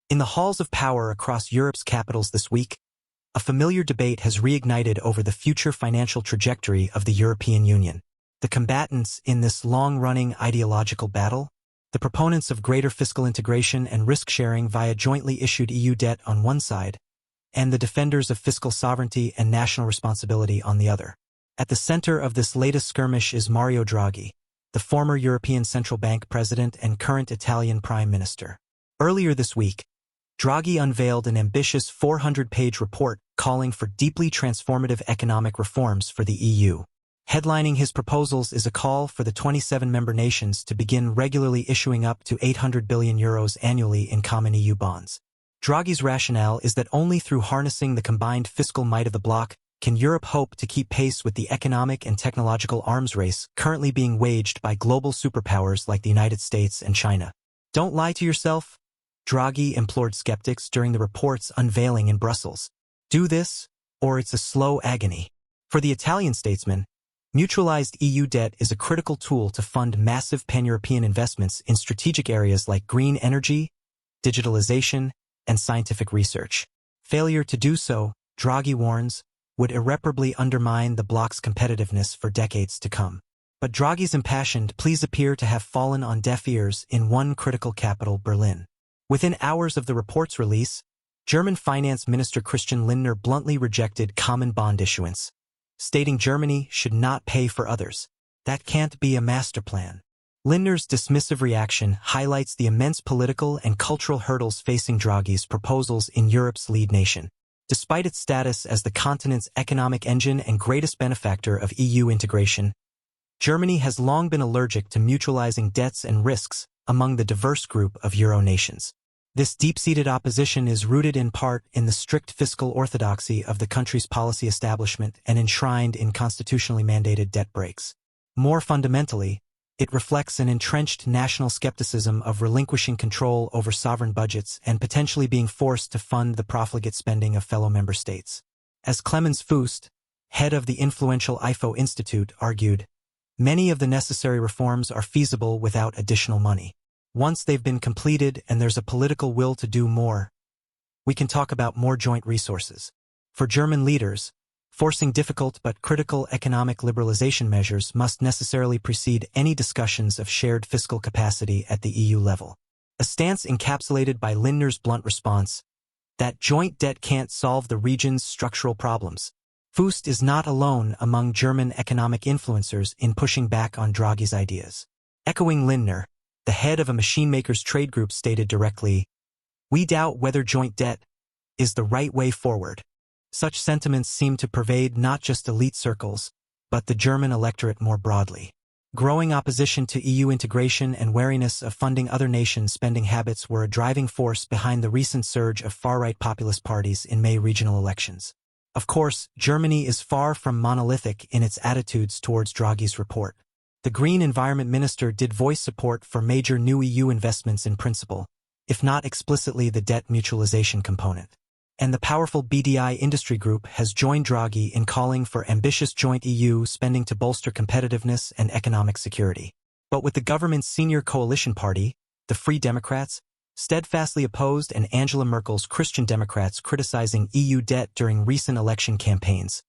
In the halls of power across Europe's capitals this week, a familiar debate has reignited over the future financial trajectory of the European Union. The combatants in this long-running ideological battle, the proponents of greater fiscal integration and risk-sharing via jointly issued EU debt on one side, and the defenders of fiscal sovereignty and national responsibility on the other. At the center of this latest skirmish is Mario Draghi, the former European Central Bank president and current Italian prime minister. Earlier this week, Draghi unveiled an ambitious 400-page report calling for deeply transformative economic reforms for the EU. Headlining his proposals is a call for the 27 member nations to begin regularly issuing up to €800 billion annually in common EU bonds. Draghi's rationale is that only through harnessing the combined fiscal might of the bloc can Europe hope to keep pace with the economic and technological arms race currently being waged by global superpowers like the United States and China. Don't lie to yourself, Draghi implored skeptics during the report's unveiling in Brussels. Do this, or it's a slow agony. For the Italian statesman, mutualized EU debt is a critical tool to fund massive pan-European investments in strategic areas like green energy, digitalization, and scientific research. Failure to do so, Draghi warns, would irreparably undermine the bloc's competitiveness for decades to come. But Draghi's impassioned pleas appear to have fallen on deaf ears in one critical capital, Berlin. Within hours of the report's release, German Finance Minister Christian Lindner bluntly rejected common bond issuance, stating Germany should not pay for others. That can't be a master plan. Lindner's dismissive reaction highlights the immense political and cultural hurdles facing Draghi's proposals in Europe's lead nation. Despite its status as the continent's economic engine and greatest benefactor of EU integration, Germany has long been allergic to mutualizing debts and risks among the diverse group of Euro nations. This deep-seated opposition is rooted in part in the strict fiscal orthodoxy of the country's policy establishment and enshrined in constitutionally mandated debt breaks. More fundamentally, it reflects an entrenched national skepticism of relinquishing control over sovereign budgets and potentially being forced to fund the profligate spending of fellow member states. As Clemens Fuest, head of the influential IFO Institute, argued, many of the necessary reforms are feasible without additional money. Once they've been completed and there's a political will to do more, we can talk about more joint resources. For German leaders, forcing difficult but critical economic liberalization measures must necessarily precede any discussions of shared fiscal capacity at the EU level. A stance encapsulated by Lindner's blunt response, that joint debt can't solve the region's structural problems. Fuest is not alone among German economic influencers in pushing back on Draghi's ideas. Echoing Lindner, the head of a machine makers trade group stated directly, "We doubt whether joint debt is the right way forward." Such sentiments seem to pervade not just elite circles, but the German electorate more broadly. Growing opposition to EU integration and wariness of funding other nations' spending habits were a driving force behind the recent surge of far-right populist parties in May regional elections. Of course, Germany is far from monolithic in its attitudes towards Draghi's report. The Green Environment Minister did voice support for major new EU investments in principle, if not explicitly the debt mutualization component. And the powerful BDI industry group has joined Draghi in calling for ambitious joint EU spending to bolster competitiveness and economic security. But with the government's senior coalition party, the Free Democrats, steadfastly opposed and Angela Merkel's Christian Democrats criticizing EU debt during recent election campaigns,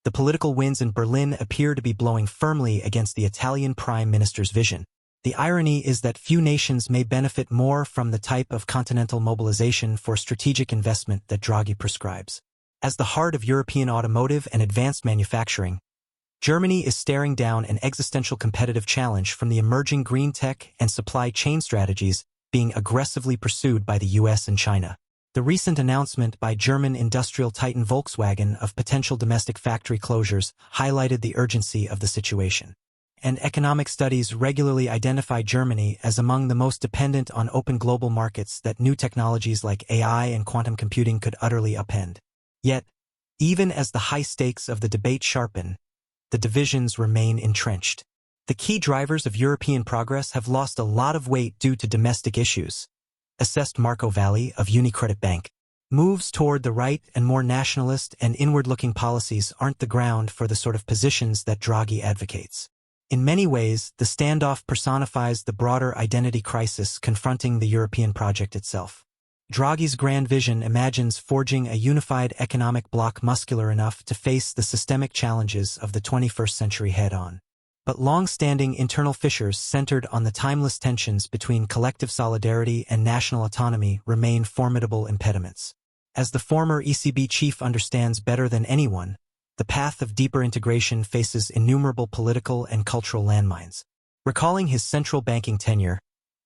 the political winds in Berlin appear to be blowing firmly against the Italian Prime Minister's vision. The irony is that few nations may benefit more from the type of continental mobilization for strategic investment that Draghi prescribes. As the heart of European automotive and advanced manufacturing, Germany is staring down an existential competitive challenge from the emerging green tech and supply chain strategies being aggressively pursued by the US and China. The recent announcement by German industrial titan Volkswagen of potential domestic factory closures highlighted the urgency of the situation. And economic studies regularly identify Germany as among the most dependent on open global markets that new technologies like AI and quantum computing could utterly upend. Yet, even as the high stakes of the debate sharpen, the divisions remain entrenched. The key drivers of European progress have lost a lot of weight due to domestic issues, assessed Marco Valli of UniCredit Bank. Moves toward the right and more nationalist and inward-looking policies aren't the ground for the sort of positions that Draghi advocates. In many ways, the standoff personifies the broader identity crisis confronting the European project itself. Draghi's grand vision imagines forging a unified economic bloc muscular enough to face the systemic challenges of the 21st century head-on. But long-standing internal fissures centered on the timeless tensions between collective solidarity and national autonomy remain formidable impediments. As the former ECB chief understands better than anyone, the path of deeper integration faces innumerable political and cultural landmines. Recalling his central banking tenure,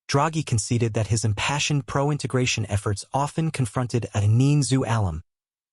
Draghi conceded that his impassioned pro-integration efforts often confronted a "Nein zu allem,"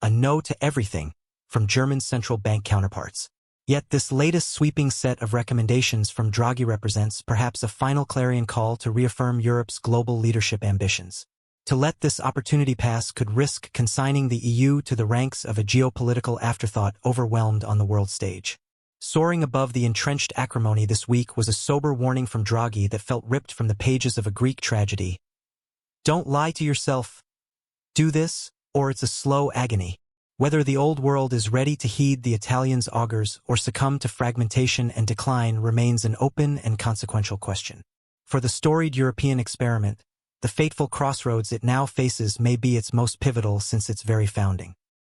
a no to everything, from German central bank counterparts. Yet this latest sweeping set of recommendations from Draghi represents perhaps a final clarion call to reaffirm Europe's global leadership ambitions. To let this opportunity pass could risk consigning the EU to the ranks of a geopolitical afterthought overwhelmed on the world stage. Soaring above the entrenched acrimony this week was a sober warning from Draghi that felt ripped from the pages of a Greek tragedy. Don't lie to yourself. Do this, or it's a slow agony. Whether the old world is ready to heed the Italians' augurs or succumb to fragmentation and decline remains an open and consequential question. For the storied European experiment, the fateful crossroads it now faces may be its most pivotal since its very founding.